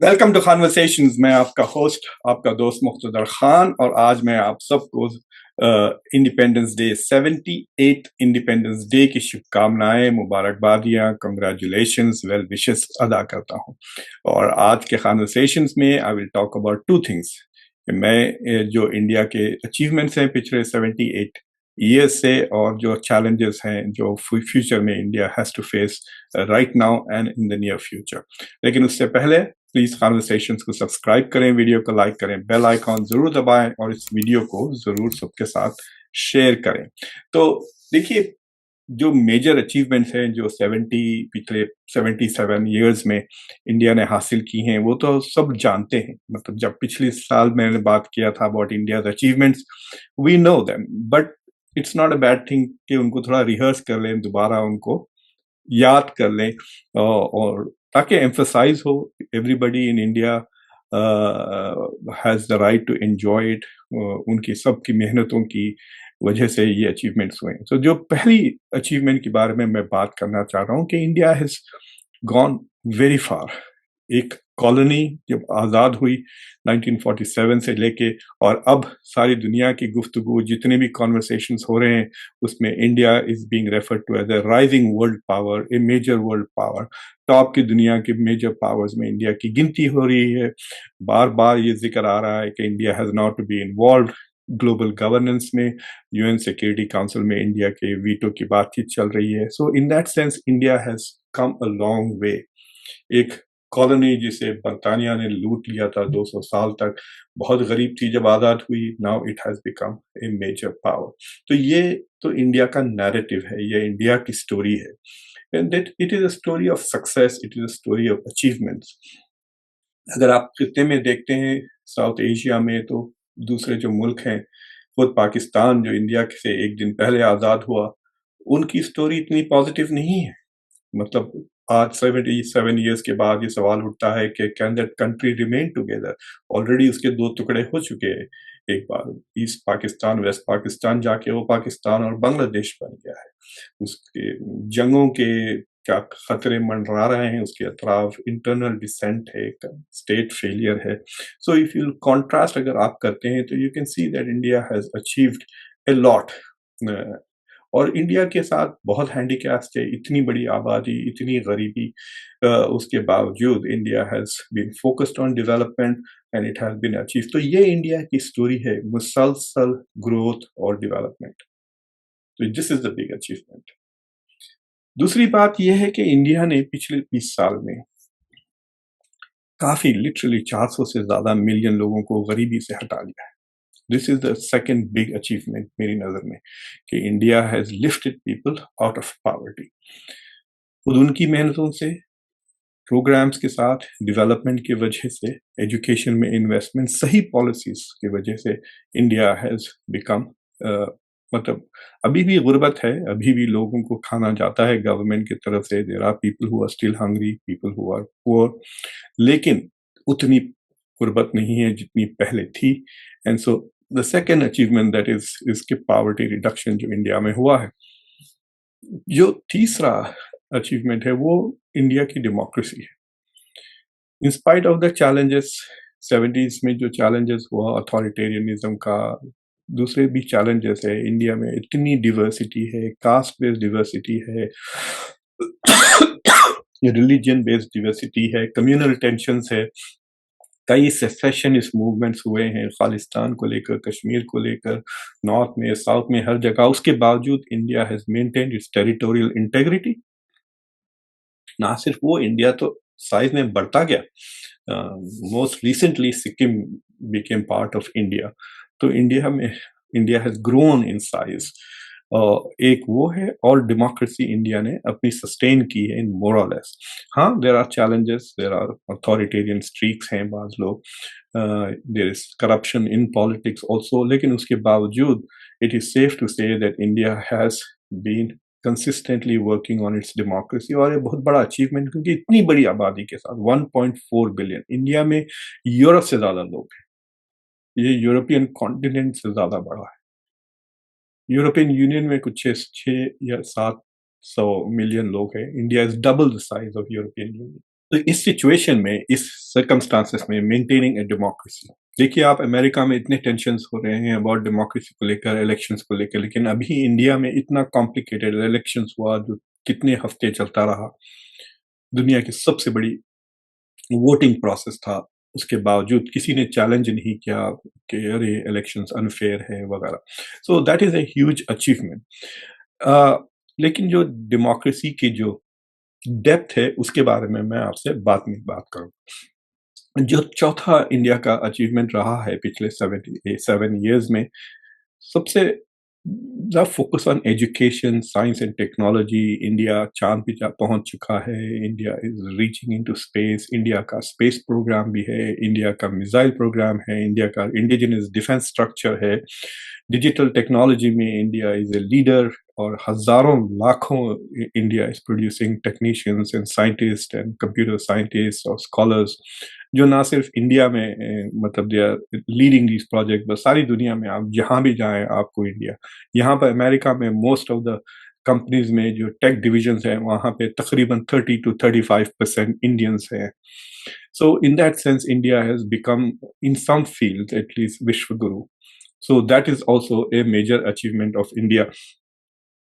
Welcome to conversations. मैं आपका host, आपका दोस्त मुख्तदर खान, और आज मैं आप सबको इंडिपेंडेंस डे 78 इंडिपेंडेंस डे की शुभकामनाएं, मुबारकबादियां, कंग्रेचुलेशंस, वेल विशेस अदा करता हूं। और आज के कॉन्वर्सेशंस में I will talk about two things. मैं जो इंडिया के अचीवमेंट्स हैं पिछले 78 ईयर्स से, और जो चैलेंजेस हैं जो फ्यूचर में India has to face right now and in the near future. लेकिन उससे पहले प्लीज कॉन्वर्सेशंस को सब्सक्राइब करें, वीडियो को लाइक करें, बेल आइकॉन जरूर दबाएं और इस वीडियो को जरूर सबके साथ शेयर करें। तो देखिए, जो मेजर अचीवमेंट्स हैं जो पिछले 77 ईयर्स में इंडिया ने हासिल की हैं, वो तो सब जानते हैं। मतलब जब पिछले साल मैंने बात किया था about India's achievements, we know them, but it's not a bad thing कि उनको थोड़ा रिहर्स कर लें, दोबारा उनको याद कर लें, और ताकि एम्फसाइज हो everybody in India has the right to enjoy it. उनकी सबकी मेहनतों की वजह से ये अचीवमेंट्स हुए। तो जो पहली अचीवमेंट के बारे में मैं बात करना चाह रहा हूँ कि India has gone very far. एक कॉलोनी जब आज़ाद हुई 1947 से लेके, और अब सारी दुनिया की गुफ्तगू, जितने भी कॉन्वर्सेशंस हो रहे हैं, उसमें India is being referred to as a rising world power, a major world power. Top की दुनिया के मेजर पावर्स में इंडिया की गिनती हो रही है। बार बार ये जिक्र आ रहा है कि India has not to be involve global governance में। यूएन सिक्योरिटी काउंसिल में इंडिया के वीटो की बातचीत चल रही है। So in that sense India has come a long way. एक कॉलोनी जिसे बरतानिया ने लूट लिया था 200 साल तक, बहुत गरीब थी जब आज़ाद हुई, now it has become a major power. तो ये तो इंडिया का नैरेटिव है, ये इंडिया की स्टोरी है, and that it is a story of success, it is a story of achievements. अगर आप खित्ते में देखते हैं साउथ एशिया में, तो दूसरे जो मुल्क हैं, खुद पाकिस्तान जो इंडिया से एक दिन पहले आज़ाद हुआ, उनकी स्टोरी इतनी पॉजिटिव नहीं है। मतलब आज 77 ईयर्स के बाद ये सवाल उठता है कि can that country remain together. Already उसके दो टुकड़े हो चुके हैं। एक बार ईस्ट पाकिस्तान, वेस्ट पाकिस्तान जाके वो पाकिस्तान और बांग्लादेश बन गया है। उसके जंगों के क्या खतरे मंडरा रहे हैं उसके अतराफ, इंटरनल डिसेंट है, स्टेट फेलियर है। सो इफ यू कॉन्ट्रास्ट अगर आप करते हैं, तो you can see that India has achieved a lot. और इंडिया के साथ बहुत हैंडीकैप्स थे, इतनी बड़ी आबादी, इतनी गरीबी, उसके बावजूद India has been focused on development and it has been achieve. तो ये इंडिया की स्टोरी है, मुसलसल ग्रोथ और डेवलपमेंट। तो this is the big achievement. दूसरी बात यह है कि इंडिया ने पिछले 20 साल में काफी, लिटरली 400 से ज्यादा मिलियन लोगों को गरीबी से हटा लिया है। This is the second big achievement मेरी नजर में, कि India has lifted people out of poverty. खुद उनकी मेहनतों से, प्रोग्राम्स के साथ, डेवलपमेंट की वजह से, एजुकेशन में इन्वेस्टमेंट, सही पॉलिसीज की वजह से इंडिया हैज बिकम, मतलब अभी भी गुर्बत है, अभी भी लोगों को खाना जाता है गवर्नमेंट की तरफ से। There are people who are still hungry, people who are poor, लेकिन उतनी गुर्बत नहीं है जितनी पहले थी। And so the second achievement that is के पॉवर्टी रिडक्शन जो इंडिया में हुआ है। जो तीसरा अचीवमेंट है वो इंडिया की डेमोक्रेसी है। In spite of the challenges, 70s में जो चैलेंजेस हुआ अथॉरिटेरियनिज्म का, दूसरे भी चैलेंजेस है। इंडिया में इतनी डिवर्सिटी है, कास्ट बेस्ड डिवर्सिटी है, रिलीजन बेस्ड डिवर्सिटी है, कम्युनल टेंशंस है, कई सेसेशनिस्ट मूवमेंट्स हुए हैं खालिस्तान को लेकर, कश्मीर को लेकर, नॉर्थ में, साउथ में, हर जगह। उसके बावजूद India has maintained its territorial integrity. ना सिर्फ वो, इंडिया तो साइज में बढ़ता गया। Most recently Sikkim became part of India. तो India has grown in size. एक वो है, और डेमोक्रेसी इंडिया ने अपनी सस्टेन की है इन मोर और लेस। हाँ, there are challenges, there are authoritarian streaks हैं बाज लोग, there is corruption in politics also, लेकिन उसके बावजूद it is safe to say that India has been consistently working on its democracy. और ये बहुत बड़ा अचीवमेंट, क्योंकि इतनी बड़ी आबादी के साथ 1.4 बिलियन, इंडिया में यूरोप से ज्यादा लोग हैं, ये यूरोपियन कॉन्टिनेंट से ज्यादा बड़ा है। यूरोपियन यूनियन में कुछ 6 या 700 मिलियन लोग हैं। India is double the size of European union. तो इस सिचुएशन में, इस सर्कमस्टांसेस में मेंटेनिंग ए डेमोक्रेसी, देखिए आप अमेरिका में इतने टेंशन्स हो रहे हैं अबाउट डेमोक्रेसी को लेकर, इलेक्शंस को लेकर, लेकिन अभी इंडिया में इतना कॉम्प्लिकेटेड इलेक्शंस हुआ जो कितने हफ्ते चलता रहा, दुनिया की सबसे बड़ी वोटिंग प्रोसेस था, उसके बावजूद किसी ने चैलेंज नहीं किया कि अरे इलेक्शंस अनफेयर है वगैरह। सो that is a huge achievement. लेकिन जो डेमोक्रेसी की जो डेप्थ है उसके बारे में मैं आपसे बाद में बात करूँ। जो चौथा इंडिया का अचीवमेंट रहा है पिछले 7 years में, सबसे ज़्यादा focus on education, science and technology. India चाँद पे जा पहुँच चुका है, India is reaching into space, India का स्पेस प्रोग्राम भी है, इंडिया का मिसाइल प्रोग्राम है, इंडिया का इंडिजिनस डिफेंस स्ट्रक्चर है, डिजिटल टेक्नोलॉजी में इंडिया इज़ ए लीडर, और हज़ारों लाखों India is producing technicians and scientist and computer scientist और स्कॉलर्स, जो ना सिर्फ इंडिया में मतलब they are leading this project, बस सारी दुनिया में आप जहाँ भी जाएँ आपको इंडिया, यहाँ पर अमेरिका में मोस्ट ऑफ द कंपनीज में जो टेक डिविजन्स हैं वहाँ पे तकरीबन 30 to 35% इंडियंस हैं। So in that sense India has become in some fields at least विश्व गुरु। So that is also a major achievement of India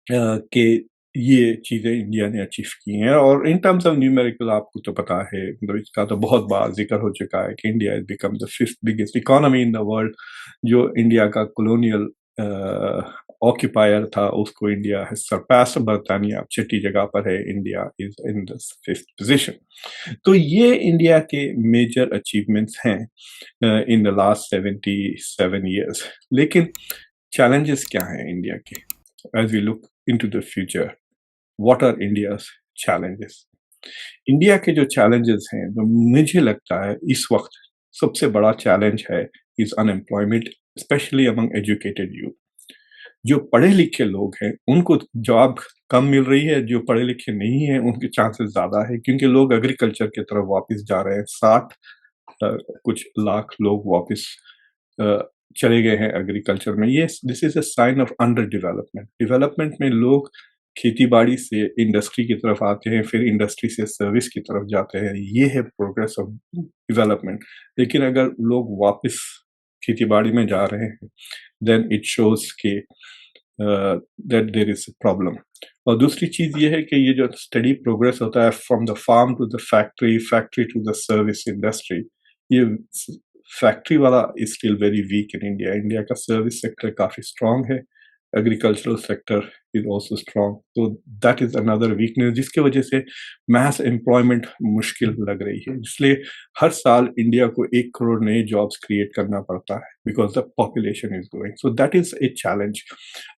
कि ये चीज़ें इंडिया ने अचीव की हैं। और इन टर्म्स ऑफ न्यूमेरिकल आपको तो पता है, मतलब इसका तो बहुत बार ज़िक्र हो चुका है कि India has become the 5th biggest economy in the world. जो इंडिया का कॉलोनियल ऑक्यूपायर था उसको इंडिया हैज़ सरपास्ड बर्तानिया, अब छठी जगह पर है, India is in the 5th position. तो ये इंडिया के मेजर अचीवमेंट्स हैं इन द लास्ट 77 ईयर्स। लेकिन चैलेंजेस क्या हैं इंडिया के? As we look into the future, what are India's challenges? India के जो चैलेंजेस हैं, जो मुझे लगता है इस वक्त सबसे बड़ा चैलेंज है, is unemployment, specially among educated youth. जो पढ़े लिखे लोग हैं उनको जॉब कम मिल रही है, जो पढ़े लिखे नहीं हैं उनके चांसेस ज़्यादा है, क्योंकि लोग एग्रीकल्चर की तरफ वापस जा रहे हैं। 60 कुछ लाख लोग वापस अ, चले गए हैं एग्रीकल्चर में। ये this is a sign of under development. Development में लोग खेती-बाड़ी से इंडस्ट्री की तरफ आते हैं, फिर इंडस्ट्री से सर्विस की तरफ जाते हैं। ये है प्रोग्रेस ऑफ डेवलपमेंट। लेकिन अगर लोग वापस खेती-बाड़ी में जा रहे हैं, देन इट शोज़ कि that there is a problem. और दूसरी चीज़ ये है कि ये जो स्टडी प्रोग्रेस होता है from the farm to the factory, factory to the service industry, ये फैक्ट्री वाला is still very weak in India. India का सर्विस सेक्टर काफ़ी स्ट्रांग है, agricultural sector is also strong. तो दैट इज अनदर वीकनेस, जिसकी वजह से mess employment मुश्किल लग रही है। इसलिए हर साल इंडिया को 1 करोड़ नए जॉब्स क्रिएट करना पड़ता है, because the population is growing. So that is a challenge.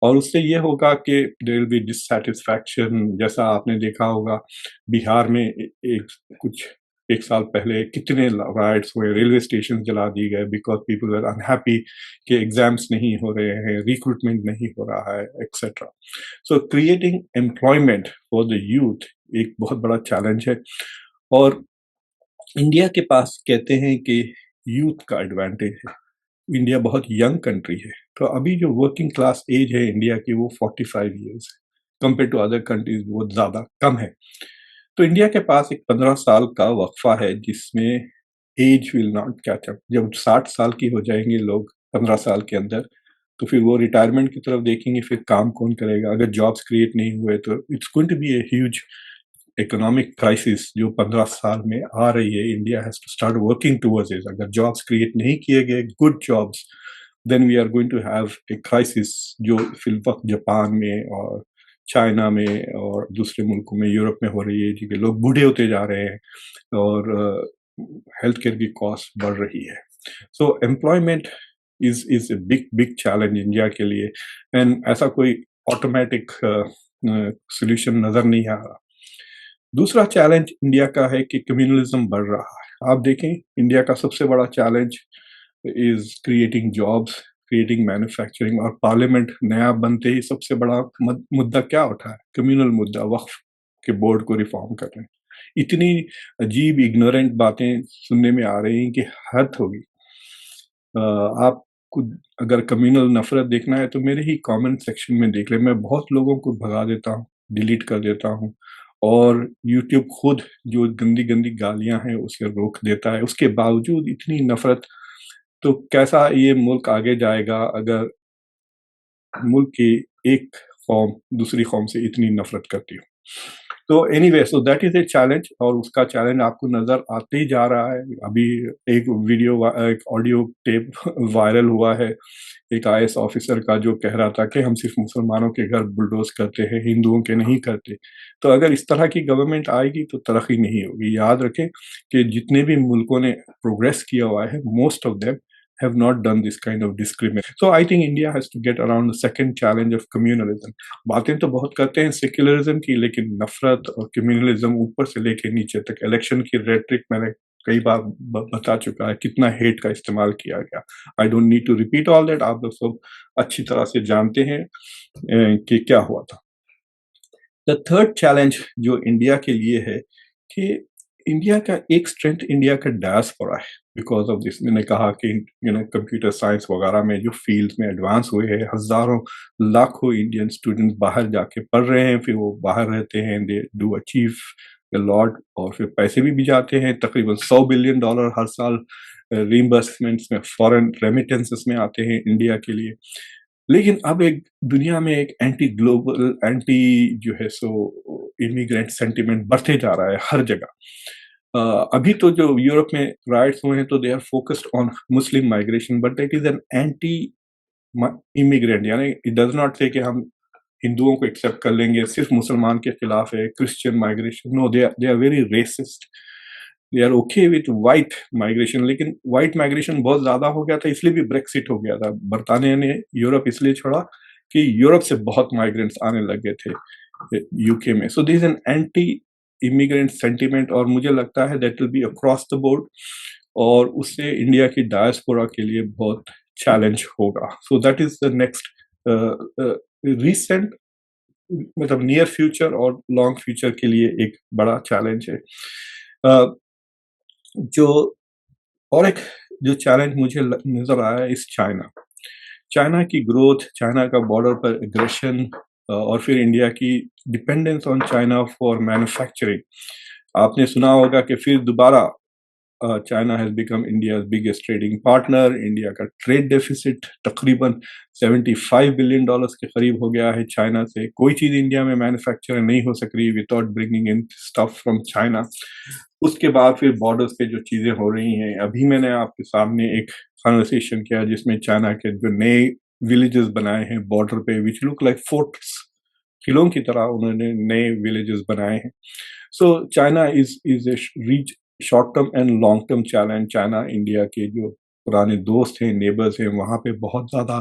और उससे ये होगा कि देयर विल बी डिससैटिस्फैक्शन। जैसा आपने देखा होगा बिहार में एक कुछ 1 साल पहले कितने राइट्स हुए, रेलवे स्टेशन जला दिए गए, बिकॉज पीपल आर अनहैप्पी कि एग्जाम्स नहीं हो रहे हैं, रिक्रूटमेंट नहीं हो रहा है, etcetera. So creating employment for the youth एक बहुत बड़ा चैलेंज है। और इंडिया के पास कहते हैं कि यूथ का एडवांटेज है। इंडिया बहुत यंग कंट्री है, तो अभी जो वर्किंग क्लास एज है इंडिया की वो 45 ईयर्स है, कंपेयर टू अदर कंट्रीज बहुत ज़्यादा कम है। तो इंडिया के पास एक 15 साल का वक्फा है जिसमें age will not catch up. जब 60 साल की हो जाएंगे लोग 15 साल के अंदर, तो फिर वो रिटायरमेंट की तरफ देखेंगे, फिर काम कौन करेगा? अगर जॉब्स क्रिएट नहीं हुए तो it's going to be a huge economic crisis जो 15 साल में आ रही है। India has to start working towards it. अगर जॉब्स क्रिएट नहीं किए गए, good jobs, then we are going to have a crisis जो फिल वक्त जापान में और चाइना में और दूसरे मुल्कों में, यूरोप में हो रही है, क्योंकि लोग बूढ़े होते जा रहे हैं और हेल्थ केयर की कॉस्ट बढ़ रही है। So employment is a big big challenge India के लिए। एंड ऐसा कोई ऑटोमेटिक सोल्यूशन नजर नहीं आ रहा। दूसरा चैलेंज इंडिया का है कि कम्युनलिज्म बढ़ रहा है। आप देखें इंडिया का सबसे बड़ा challenge is creating jobs, creating manufacturing. और पार्लियामेंट नया बनते ही सबसे बड़ा मुद्दा क्या उठा है? कम्युनल मुद्दा, वक्फ के बोर्ड को रिफॉर्म कर रहे हैं। इतनी अजीब इग्नोरेंट बातें सुनने में आ रही हैं कि हद होगी। आपको अगर कम्युनल नफरत देखना है तो मेरे ही कमेंट सेक्शन में देख ले। मैं बहुत लोगों को भगा देता हूँ, डिलीट कर देता हूँ, اور یوٹیوب خود جو گندی گندی گالیاں ہیں اسے روک دیتا ہے، اس کے باوجود اتنی نفرت. تو کیسا یہ ملک آگے جائے گا اگر ملک کی ایک قوم دوسری قوم سے اتنی نفرت کرتی ہو؟ تو any way, so that is a challenge, اور اس کا چیلنج آپ کو نظر آتے ہی جا رہا ہے. ابھی ایک ویڈیو، ایک آڈیو ٹیپ وائرل ہوا ہے ایک آئی ایس آفیسر کا، جو کہہ رہا تھا کہ ہم صرف مسلمانوں کے گھر بلڈوز کرتے ہیں، ہندوؤں کے نہیں کرتے. تو اگر اس طرح کی گورنمنٹ آئے گی تو ترقی نہیں ہوگی. یاد رکھیں کہ جتنے بھی ملکوں نے پروگریس کیا ہوا ہے، most of them have not done this kind of discrimination. So I think India has to get around the second challenge of communalism. باتیں تو بہت کرتے ہیں سیکولرزم کی، لیکن نفرت اور کمیونلزم اوپر سے لے کے نیچے تک. الیکشن کی ریٹرک میں نے کئی بار بتا چکا ہے کتنا ہیٹ کا استعمال کیا گیا. I don't need to repeat all that, آپ لوگ سب اچھی طرح سے جانتے ہیں کہ کیا ہوا تھا. دا تھرڈ چیلنج جو انڈیا کے لیے ہے کہ انڈیا کا ایک اسٹرینتھ انڈیا کا ڈائسپورا ہے. بیکاز آف دس، میں نے کہا کہ کمپیوٹر سائنس وغیرہ میں جو فیلڈ میں ایڈوانس ہوئے ہیں، ہزاروں لاکھوں انڈین اسٹوڈنٹ باہر جا کے پڑھ رہے ہیں، پھر وہ باہر رہتے ہیں، دے ڈو اچیو اے لاٹ، اور پھر پیسے بھی جاتے ہیں. تقریباً $100 بلین ہر سال ریمبرسمنٹس میں، فورن ریمیٹنسز میں آتے ہیں انڈیا کے لیے. لیکن اب ایک دنیا میں ایک اینٹی گلوبل، اینٹی جو ہے سو امیگرینٹ سینٹیمنٹ بڑھتے جا رہا ہے ہر جگہ. ابھی تو جو یورپ میں رائٹس ہوئے ہیں تو they are focused on Muslim migration, but that is an anti immigrant. یعنی اٹ ڈز ناٹ سے کہ ہم ہندوؤں کو ایکسیپٹ کر لیں گے، صرف مسلمان کے خلاف ہے Christian migration. No, they are very racist. They are okay with white migration, لیکن وائٹ مائگریشن بہت زیادہ ہو گیا تھا، اس لیے بھی بریکسٹ ہو گیا تھا. برطانیہ نے یورپ اس لیے چھوڑا کہ یورپ سے بہت مائگرینٹس آنے لگے تھے یو کے میں. So this is an anti immigrant sentiment, اور مجھے لگتا ہے that will be across the board, اور اس سے انڈیا کی ڈائسپورا کے لیے بہت چیلنج ہوگا. So that is the next recent, مطلب نیئر فیوچر اور لانگ فیوچر کے لیے ایک بڑا چیلنج ہے. جو اور ایک جو چیلنج مجھے نظر آیا اس چائنا کی گروتھ، چائنا کا بارڈر پر اگریشن، اور پھر انڈیا کی dependence on China for manufacturing. آپ نے سنا ہوگا کہ پھر دوبارہ China has become India's biggest trading partner. India کا ٹریڈ ڈیفیسٹ تقریباً $75 بلین کے قریب ہو گیا ہے چائنا سے. کوئی چیز انڈیا میں مینوفیکچر نہیں ہو سک رہی without bringing in stuff from China. اس کے بعد پھر بارڈرز پہ جو چیزیں ہو رہی ہیں، ابھی میں نے آپ کے سامنے ایک کنورسیشن کیا جس میں چائنا کے جو نئے ولیجز بنائے ہیں بارڈر پہ، وچ لک لائک فورٹس، قلعوں کی طرح انہوں نے نئے ولیجز بنائے ہیں. سو China is a reach short term and long term challenge. China India کے جو پرانے دوست ہیں، نیبرز ہیں، وہاں پہ بہت زیادہ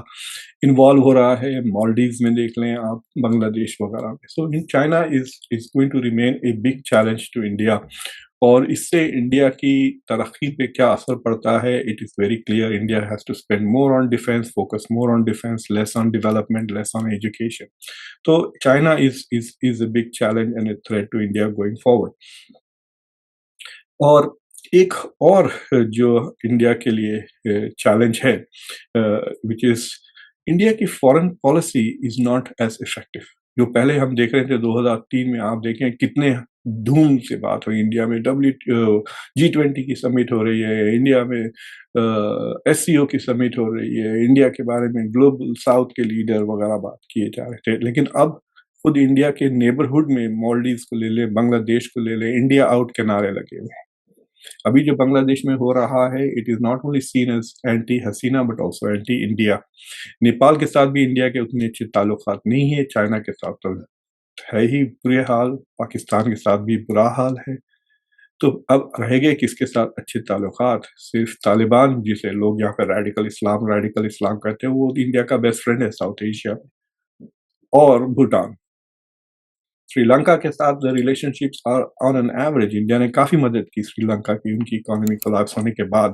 انوالو ہو رہا ہے. مالڈیوز میں دیکھ لیں آپ، بنگلہ دیش وغیرہ میں. So China is going to remain a big challenge to India. اور اس سے انڈیا کی ترقی پہ کیا اثر پڑتا ہے، it is very clear. India has to spend more on defence, focus more on defence, less on development, less on education. تو China is a big challenge and a threat to India going forward. اور ایک اور جو India کے لیے challenge ہے، which is India کی foreign policy is not as effective. جو پہلے ہم دیکھ رہے تھے 2003 میں، آپ دیکھیں کتنے دھوم سے بات ہوئی انڈیا میں. G20 کی سمٹ ہو رہی ہے انڈیا میں، SCO کی سمٹ ہو رہی ہے انڈیا کے بارے میں، گلوبل ساؤتھ کے لیڈر وغیرہ بات کیے جا رہے تھے. لیکن اب خود انڈیا کے نیبرہڈ میں، مالڈیوز کو لے لیں، بنگلہ دیش کو لے لیں، انڈیا آؤٹ کے نعرے لگے ہوئے ہیں. ابھی جو بنگلہ دیش میں ہو رہا ہے، it is not only seen as anti Hasina but also anti India. Nepal کے ساتھ بھی انڈیا کے اتنے اچھے تعلقات نہیں ہیں. چائنا کے ساتھ تو ہے ہی برے حال، پاکستان کے ساتھ بھی برا حال ہے. تو اب رہ گئے کس کے ساتھ اچھے تعلقات؟ صرف طالبان، جسے لوگ یہاں پہ ریڈیکل اسلام کہتے ہیں، وہ انڈیا کا بیسٹ فرینڈ ہے ساؤتھ ایشیا میں. اور بھوٹان، سری لنکا کے ساتھ relation ships on an average, India نے کافی مدد کی سری لنکا کی ان کی اکانومی کولیپس ہونے کے بعد،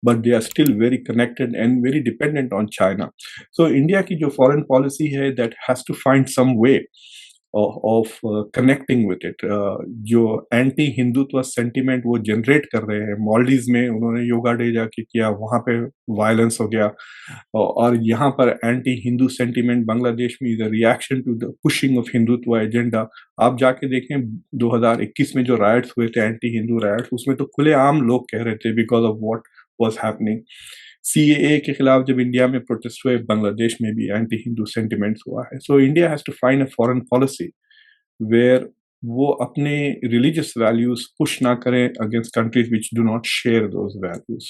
but they are still very connected and very dependent on China. So India کی جو فارن پالیسی ہے، that has to find some way of connecting with it. जो एंटी हिंदुत्व सेंटिमेंट वो जनरेट कर रहे हैं, मॉलडीव्स में उन्होंने योगा डे जाके किया, वहाँ पे वायलेंस हो गया, और यहाँ पर एंटी हिंदू सेंटिमेंट बांग्लादेश में is a reaction to the pushing of Hindutva agenda. आप जाके देखें 2021 में जो राइट्स हुए थे, एंटी हिंदू राइट्स, उसमें तो खुलेआम लोग कह रहे थे because of what was happening. CAA के खिलाफ जब इंडिया में प्रोटेस्ट हुए, बांग्लादेश में भी एंटी हिंदू सेंटिमेंट्स हुआ है। So India has to find a foreign policy where वो अपने रिलीजियस वैल्यूज पुश ना करें against countries which do not share those values.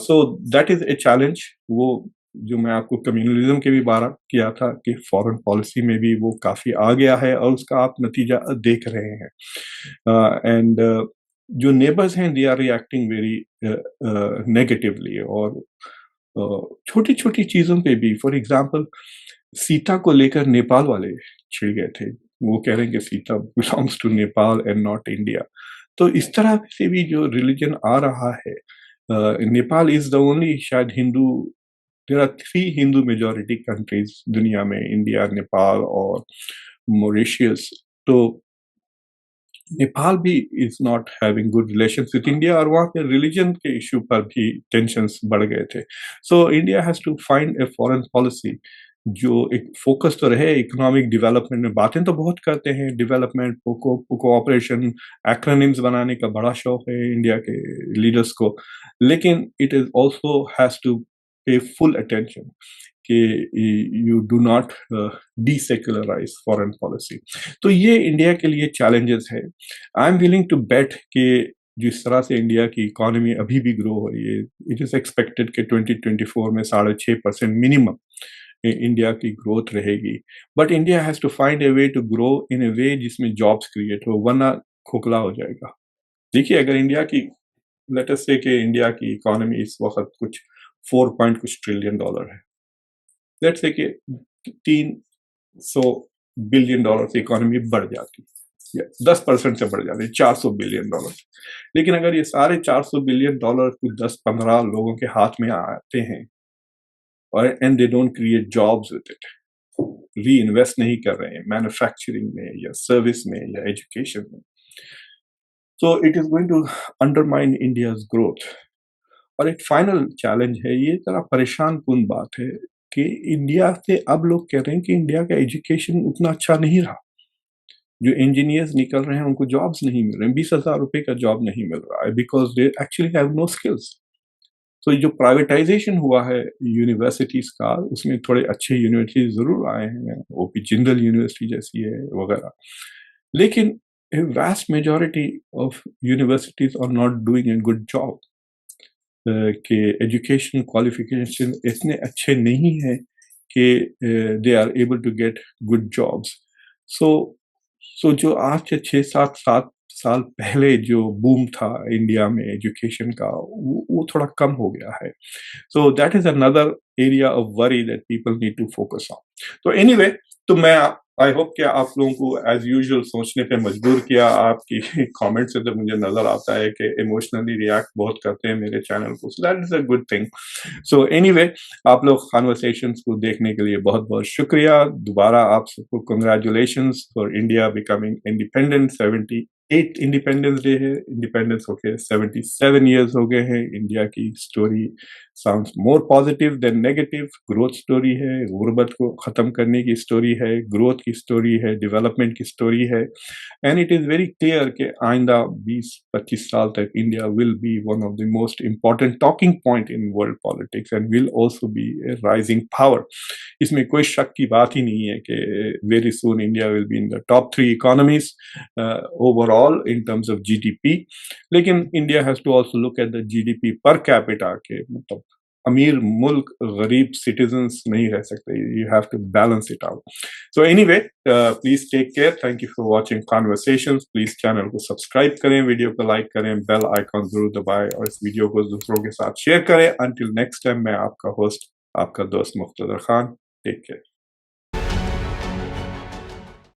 So that is a challenge. वो जो मैं आपको कम्युनलिज्म के भी बात किया था कि फॉरेन पॉलिसी में भी वो काफी आ गया है और उसका आप नतीजा देख रहे हैं। एंड जो नेबर्स हैं, they are reacting very negatively, और छोटी छोटी चीजों पे भी, फॉर एग्जाम्पल सीता को लेकर नेपाल वाले छिड़ गए थे, वो कह रहे हैं कि Sita belongs to Nepal and not India. तो इस तरह से भी जो रिलीजन आ रहा है, नेपाल इज द ओनली शायद Hindu, there are 3 Hindu majority countries दुनिया में, इंडिया, नेपाल और मॉरिशियस। तो नेपाल भी is not having good relations with India, और वहाँ पे रिलीजन के इशू पर भी टेंशंस बढ़ गए थे। So India has to find a foreign policy जो एक फोकस तो रहे इकोनॉमिक डेवलपमेंट में। बातें तो बहुत करते हैं डेवलपमेंट, कोऑपरेशन, एक्रोनिम्स बनाने का बड़ा शौक है इंडिया के लीडर्स को, लेकिन it is also has to pay full attention कि you do not desecularise foreign policy. तो ये इंडिया के लिए चैलेंजेस है। I am willing to bet कि जिस तरह से इंडिया की इकोनॉमी अभी भी ग्रो हो रही है, इट इज एक्सपेक्टेड कि 2024 में 6.5% मिनिमम इंडिया की ग्रोथ रहेगी। But India has to find a way to grow in a way जिसमें जॉब्स क्रिएट हो, वरना खोखला हो जाएगा। देखिए, अगर इंडिया की, लेट अस से कि इंडिया की इकोनॉमी इस वक्त कुछ 4 पॉइंट कुछ ट्रिलियन डॉलर है, लेट्स से कि 300 बिलियन डॉलर से इकोनॉमी बढ़ जाती, या 10% से बढ़ जाती, 400 बिलियन डॉलर। लेकिन अगर ये सारे 400 बिलियन डॉलर कुछ 10-15 लोगों के हाथ में आते हैं और and they don't create jobs with it, री इन्वेस्ट नहीं कर रहे हैं मैन्युफैक्चरिंग में या सर्विस में या एजुकेशन में, तो it is going to undermine India's growth. और एक फाइनल चैलेंज है, ये जरा परेशान कुन बात है कि इंडिया से अब लोग कह रहे हैं कि इंडिया का एजुकेशन उतना अच्छा नहीं रहा। जो इंजीनियर्स निकल रहे हैं उनको जॉब्स नहीं मिल रहे हैं, 20,000 रुपए का जॉब नहीं मिल रहा है, because they actually have no skills. तो जो प्राइवेटाइजेशन हुआ है यूनिवर्सिटीज का, उसमें थोड़े अच्छे यूनिवर्सिटीज जरूर आए हैं, ओपी जिंदल यूनिवर्सिटी जैसी है वगैरह, लेकिन vast majority of universities are not doing a good job। कि एजुकेशन क्वालिफिकेशन इतने अच्छे नहीं हैं कि they are able to get good jobs. So जो आज से 6-7 साल पहले जो बूम था इंडिया में एजुकेशन का, वो थोड़ा कम हो गया है। So that is another area of worry that people need to focus on. तो एनीवे, तो मैं आई होप कि आप लोगों को एज यूजुअल सोचने पे मजबूर किया। आपकी कमेंट से तो मुझे नजर आता है कि इमोशनली रिएक्ट बहुत करते हैं मेरे चैनल को, सो that is a good thing. So anyway, आप लोग कॉन्वर्सेशंस को देखने के लिए बहुत बहुत शुक्रिया। दोबारा आप सबको congratulations for India becoming independent. 78 independence day है, इंडिपेंडेंस होके 77 ईयर्स हो गए हैं। इंडिया की story sounds more positive than negative. Growth story है, गुर्बत को खत्म करने की स्टोरी है, ग्रोथ की स्टोरी है, डेवलपमेंट की स्टोरी है, and it is very clear कि आइंदा 20-25 साल तक India will be one of the most important talking point in world politics and will also be a rising power. इसमें कोई शक की बात ही नहीं है कि very soon India will be in the top 3 economies overall in terms of GDP. लेकिन India has to also look at the GDP per capita के, मतलब अमीर मुल्क गरीब सिटीजन्स नहीं रह सकते, you have to balance it out. So anyway, please take care, thank you for watching conversations. Please channel को सब्सक्राइब करें, वीडियो को लाइक करें, बेल आइकॉन जरूर दबाएं और इस वीडियो को दूसरों के साथ शेयर करें। अंटिल नेक्स्ट टाइम, मैं आपका होस्ट, आपका दोस्त मुख्तदर खान। Take care.